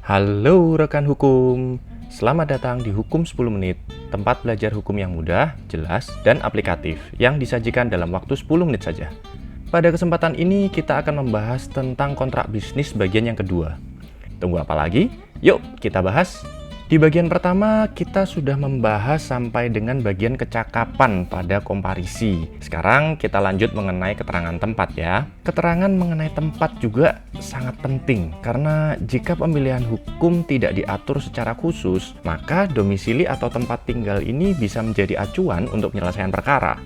Halo rekan hukum, selamat datang di Hukum 10 Menit, tempat belajar hukum yang mudah, jelas, dan aplikatif yang disajikan dalam waktu 10 menit saja. Pada kesempatan ini kita akan membahas tentang kontrak bisnis bagian yang kedua. Tunggu apa lagi? Yuk kita bahas! Di bagian pertama, kita sudah membahas sampai dengan bagian kecakapan pada komparisi. Sekarang kita lanjut mengenai keterangan tempat ya. Keterangan mengenai tempat juga sangat penting, karena jika pemilihan hukum tidak diatur secara khusus, maka domisili atau tempat tinggal ini bisa menjadi acuan untuk penyelesaian perkara.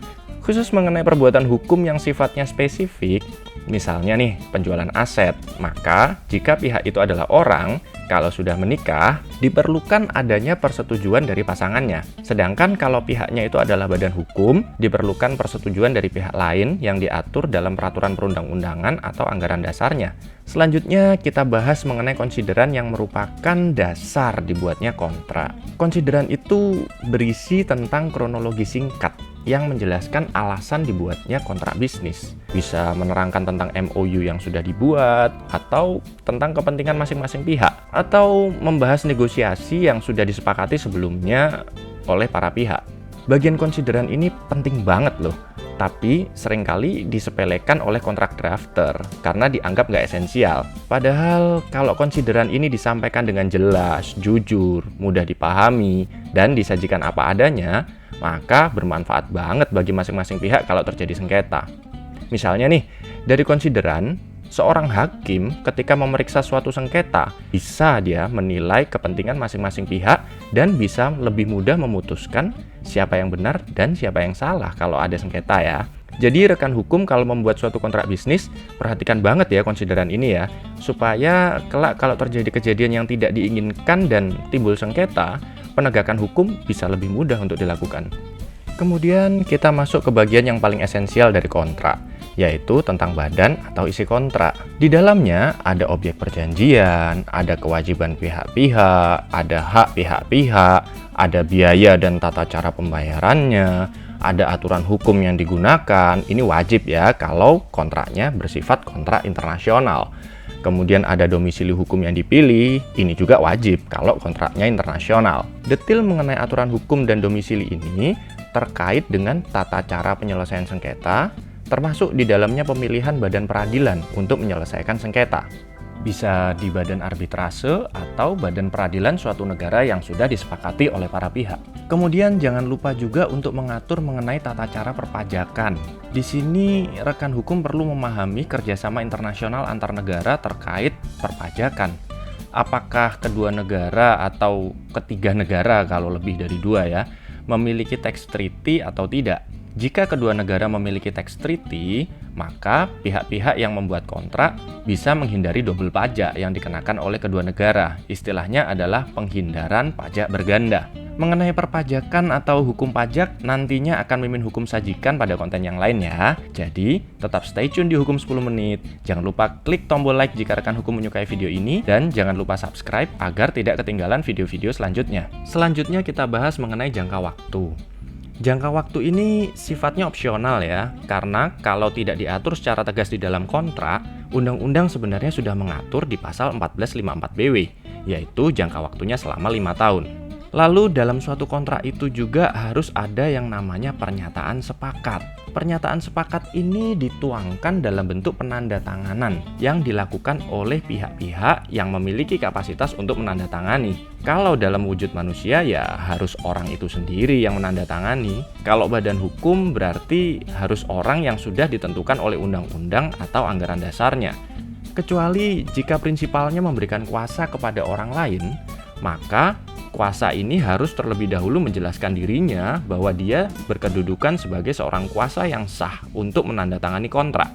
Khusus mengenai perbuatan hukum yang sifatnya spesifik, misalnya nih, penjualan aset, maka jika pihak itu adalah orang, kalau sudah menikah, diperlukan adanya persetujuan dari pasangannya. Sedangkan kalau pihaknya itu adalah badan hukum, diperlukan persetujuan dari pihak lain yang diatur dalam peraturan perundang-undangan atau anggaran dasarnya. Selanjutnya, kita bahas mengenai konsideran yang merupakan dasar dibuatnya kontrak. Konsideran itu berisi tentang kronologi singkat yang menjelaskan alasan dibuatnya kontrak bisnis. Bisa menerangkan tentang MOU yang sudah dibuat, atau tentang kepentingan masing-masing pihak, atau membahas negosiasi yang sudah disepakati sebelumnya oleh para pihak. Bagian konsideran ini penting banget loh, tapi seringkali disepelekan oleh kontrak drafter karena dianggap nggak esensial. Padahal kalau konsideran ini disampaikan dengan jelas, jujur, mudah dipahami, dan disajikan apa adanya, maka bermanfaat banget bagi masing-masing pihak kalau terjadi sengketa. Misalnya nih, dari konsideran, seorang hakim ketika memeriksa suatu sengketa, bisa dia menilai kepentingan masing-masing pihak dan bisa lebih mudah memutuskan siapa yang benar dan siapa yang salah kalau ada sengketa ya. Jadi rekan hukum kalau membuat suatu kontrak bisnis, perhatikan banget ya konsideran ini ya, supaya kelak kalau terjadi kejadian yang tidak diinginkan dan timbul sengketa, penegakan hukum bisa lebih mudah untuk dilakukan. Kemudian kita masuk ke bagian yang paling esensial dari kontrak, yaitu tentang badan atau isi kontrak. Di dalamnya ada objek perjanjian, ada kewajiban pihak-pihak, ada hak pihak-pihak, ada biaya dan tata cara pembayarannya, ada aturan hukum yang digunakan. Ini wajib ya kalau kontraknya bersifat kontrak internasional. Kemudian ada domisili hukum yang dipilih, ini juga wajib kalau kontraknya internasional. Detail mengenai aturan hukum dan domisili ini terkait dengan tata cara penyelesaian sengketa, termasuk di dalamnya pemilihan badan peradilan untuk menyelesaikan sengketa. Bisa di badan arbitrase atau badan peradilan suatu negara yang sudah disepakati oleh para pihak. Kemudian jangan lupa juga untuk mengatur mengenai tata cara perpajakan. Di sini rekan hukum perlu memahami kerjasama internasional antar negara terkait perpajakan. Apakah kedua negara atau ketiga negara kalau lebih dari dua ya, memiliki tax treaty atau tidak? Jika kedua negara memiliki tax treaty, maka pihak-pihak yang membuat kontrak bisa menghindari double pajak yang dikenakan oleh kedua negara. Istilahnya adalah penghindaran pajak berganda. Mengenai perpajakan atau hukum pajak, nantinya akan Mimin Hukum sajikan pada konten yang lain ya. Jadi, tetap stay tune di Hukum 10 Menit. Jangan lupa klik tombol like jika rekan hukum menyukai video ini, dan jangan lupa subscribe agar tidak ketinggalan video-video selanjutnya. Selanjutnya kita bahas mengenai jangka waktu. Jangka waktu ini sifatnya opsional ya, karena kalau tidak diatur secara tegas di dalam kontrak, undang-undang sebenarnya sudah mengatur di pasal 1454 BW, yaitu jangka waktunya selama 5 tahun. Lalu dalam suatu kontrak itu juga harus ada yang namanya pernyataan sepakat. Pernyataan sepakat ini dituangkan dalam bentuk penandatanganan yang dilakukan oleh pihak-pihak yang memiliki kapasitas untuk menandatangani. Kalau dalam wujud manusia ya harus orang itu sendiri yang menandatangani. Kalau badan hukum berarti harus orang yang sudah ditentukan oleh undang-undang atau anggaran dasarnya. Kecuali jika prinsipalnya memberikan kuasa kepada orang lain, maka kuasa ini harus terlebih dahulu menjelaskan dirinya bahwa dia berkedudukan sebagai seorang kuasa yang sah untuk menandatangani kontrak.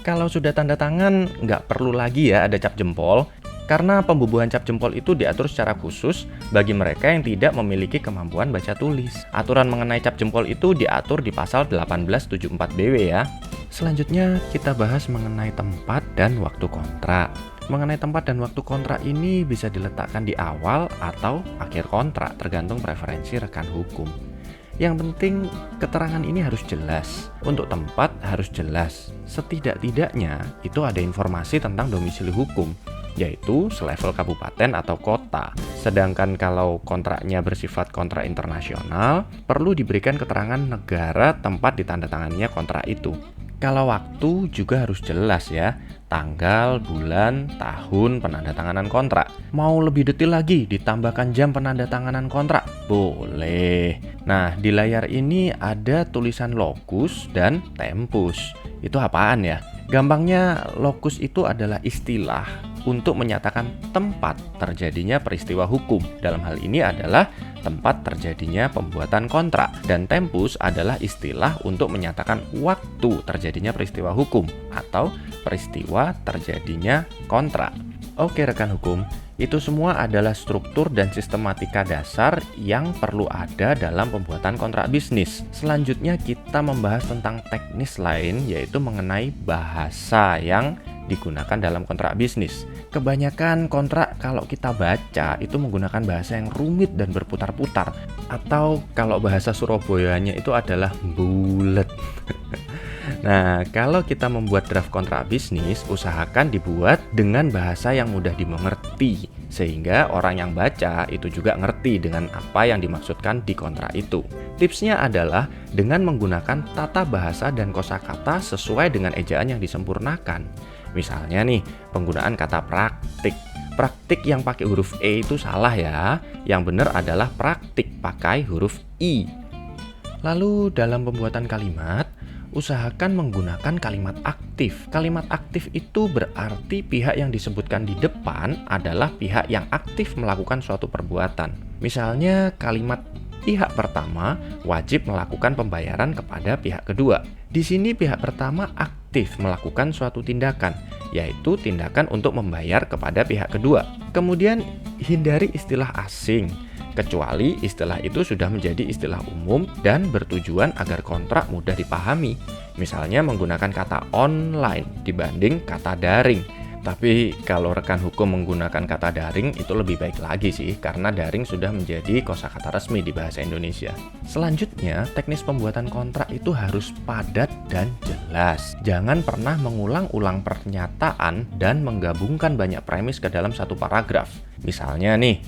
Kalau sudah tanda tangan, nggak perlu lagi ya ada cap jempol, karena pembubuhan cap jempol itu diatur secara khusus bagi mereka yang tidak memiliki kemampuan baca tulis. Aturan mengenai cap jempol itu diatur di pasal 1874 BW ya. Selanjutnya kita bahas mengenai tempat dan waktu kontrak. Mengenai tempat dan waktu kontrak ini bisa diletakkan di awal atau akhir kontrak, tergantung preferensi rekan hukum. Yang penting keterangan ini harus jelas. Untuk tempat harus jelas. Setidak-tidaknya itu ada informasi tentang domisili hukum. yaitu selevel kabupaten atau kota. Sedangkan kalau kontraknya bersifat kontrak internasional, perlu diberikan keterangan negara tempat ditandatanganinya kontrak itu. Kalau waktu juga harus jelas ya, tanggal, bulan, tahun penandatanganan kontrak. Mau lebih detail lagi, ditambahkan jam penandatanganan kontrak? Boleh. Nah, di layar ini ada tulisan locus dan tempus. Itu apaan ya? Gampangnya, locus itu adalah istilah untuk menyatakan tempat terjadinya peristiwa hukum. Dalam hal ini adalah tempat terjadinya pembuatan kontrak, dan tempus adalah istilah untuk menyatakan waktu terjadinya peristiwa hukum atau peristiwa terjadinya kontrak. Oke rekan hukum, itu semua adalah struktur dan sistematika dasar yang perlu ada dalam pembuatan kontrak bisnis. Selanjutnya kita membahas tentang teknis lain, yaitu mengenai bahasa yang digunakan dalam kontrak bisnis. Kebanyakan kontrak kalau kita baca itu menggunakan bahasa yang rumit dan berputar-putar, atau kalau bahasa Surabayanya itu adalah bulet. Nah, kalau kita membuat draft kontrak bisnis, usahakan dibuat dengan bahasa yang mudah dimengerti, sehingga orang yang baca itu juga ngerti dengan apa yang dimaksudkan di kontrak itu. Tipsnya adalah dengan menggunakan tata bahasa dan kosakata sesuai dengan ejaan yang disempurnakan. Misalnya nih, penggunaan kata praktik. Praktik yang pakai huruf E itu salah ya. Yang benar adalah praktik pakai huruf I. Lalu dalam pembuatan kalimat, usahakan menggunakan kalimat aktif. Kalimat aktif itu berarti pihak yang disebutkan di depan adalah pihak yang aktif melakukan suatu perbuatan. Misalnya kalimat pihak pertama wajib melakukan pembayaran kepada pihak kedua. Di sini pihak pertama aktif melakukan suatu tindakan, yaitu tindakan untuk membayar kepada pihak kedua. Kemudian hindari istilah asing, kecuali istilah itu sudah menjadi istilah umum dan bertujuan agar kontrak mudah dipahami. Misalnya menggunakan kata online dibanding kata daring. Tapi kalau rekan hukum menggunakan kata daring itu lebih baik lagi sih, karena daring sudah menjadi kosakata resmi di bahasa Indonesia. Selanjutnya, teknis pembuatan kontrak itu harus padat dan jelas. Jangan pernah mengulang-ulang pernyataan dan menggabungkan banyak premis ke dalam satu paragraf. Misalnya nih,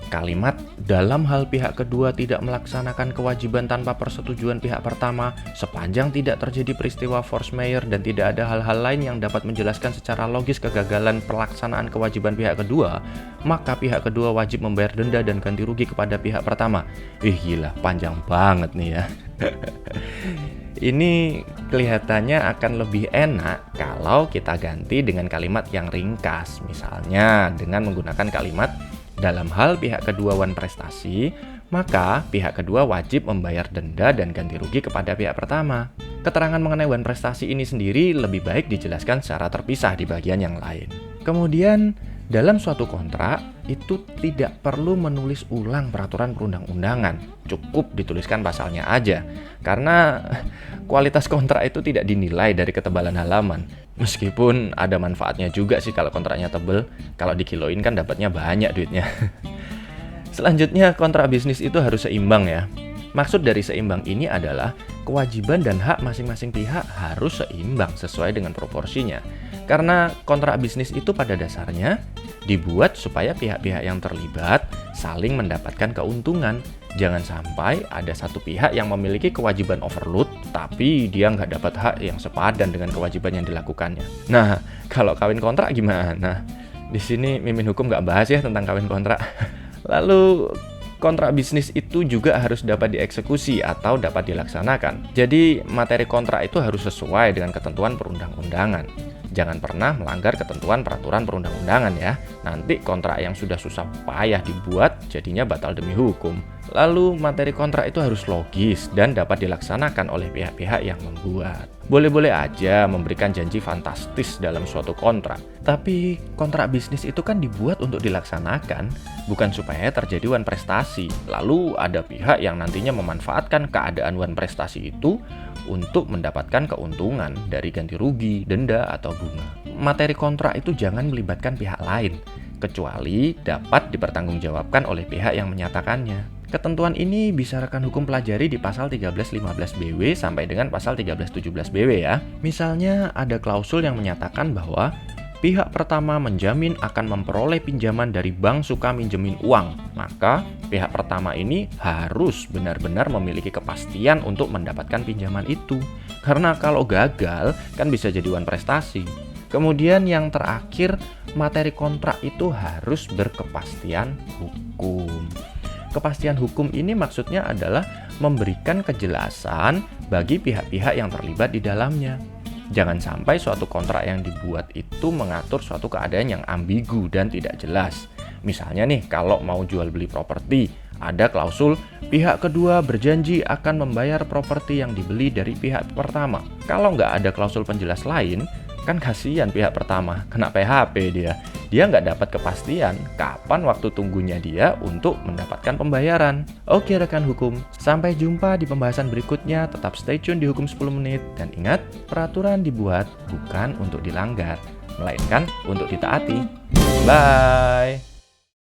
kalimat dalam hal pihak kedua tidak melaksanakan kewajiban tanpa persetujuan pihak pertama sepanjang tidak terjadi peristiwa force majeure dan tidak ada hal-hal lain yang dapat menjelaskan secara logis kegagalan pelaksanaan kewajiban pihak kedua, maka pihak kedua wajib membayar denda dan ganti rugi kepada pihak pertama. Gila, panjang banget nih ya. Ini kelihatannya akan lebih enak kalau kita ganti dengan kalimat yang ringkas. Misalnya dengan menggunakan kalimat dalam hal pihak kedua wan prestasi, maka pihak kedua wajib membayar denda dan ganti rugi kepada pihak pertama. Keterangan mengenai wan prestasi ini sendiri lebih baik dijelaskan secara terpisah di bagian yang lain. Kemudian, dalam suatu kontrak, itu tidak perlu menulis ulang peraturan perundang-undangan. Cukup dituliskan pasalnya aja. Karena kualitas kontrak itu tidak dinilai dari ketebalan halaman. Meskipun ada manfaatnya juga sih kalau kontraknya tebel. Kalau dikiloin kan dapatnya banyak duitnya. Selanjutnya, kontrak bisnis itu harus seimbang ya. Maksud dari seimbang ini adalah kewajiban dan hak masing-masing pihak harus seimbang sesuai dengan proporsinya. Karena kontrak bisnis itu pada dasarnya dibuat supaya pihak-pihak yang terlibat saling mendapatkan keuntungan. Jangan sampai ada satu pihak yang memiliki kewajiban overload, tapi dia nggak dapat hak yang sepadan dengan kewajiban yang dilakukannya. Nah, kalau kawin kontrak gimana? Di sini Mimin Hukum nggak bahas ya tentang kawin kontrak. Lalu, kontrak bisnis itu juga harus dapat dieksekusi atau dapat dilaksanakan. Jadi, materi kontrak itu harus sesuai dengan ketentuan perundang-undangan. Jangan pernah melanggar ketentuan peraturan perundang-undangan ya. Nanti kontrak yang sudah susah payah dibuat jadinya batal demi hukum. Lalu materi kontrak itu harus logis dan dapat dilaksanakan oleh pihak-pihak yang membuat. Boleh-boleh aja memberikan janji fantastis dalam suatu kontrak. Tapi kontrak bisnis itu kan dibuat untuk dilaksanakan, bukan supaya terjadi wan prestasi. Lalu ada pihak yang nantinya memanfaatkan keadaan wan prestasi itu untuk mendapatkan keuntungan dari ganti rugi, denda, atau bunga. Materi kontrak itu jangan melibatkan pihak lain, kecuali dapat dipertanggungjawabkan oleh pihak yang menyatakannya. Ketentuan ini bisa rekan hukum pelajari di pasal 1315 BW sampai dengan pasal 1317 BW ya. Misalnya ada klausul yang menyatakan bahwa pihak pertama menjamin akan memperoleh pinjaman dari bank suka minjemin uang, maka pihak pertama ini harus benar-benar memiliki kepastian untuk mendapatkan pinjaman itu. Karena kalau gagal, kan bisa jadi wan prestasi. Kemudian yang terakhir, materi kontrak itu harus berkepastian hukum. Kepastian hukum ini maksudnya adalah memberikan kejelasan bagi pihak-pihak yang terlibat di dalamnya. Jangan sampai suatu kontrak yang dibuat itu mengatur suatu keadaan yang ambigu dan tidak jelas. Misalnya nih, kalau mau jual beli properti, ada klausul pihak kedua berjanji akan membayar properti yang dibeli dari pihak pertama. Kalau nggak ada klausul penjelas lain, kan kasihan pihak pertama, kena PHP dia. Dia nggak dapat kepastian kapan waktu tunggunya dia untuk mendapatkan pembayaran. Oke rekan hukum, sampai jumpa di pembahasan berikutnya. Tetap stay tune di Hukum 10 Menit. Dan ingat, peraturan dibuat bukan untuk dilanggar, melainkan untuk ditaati. Bye!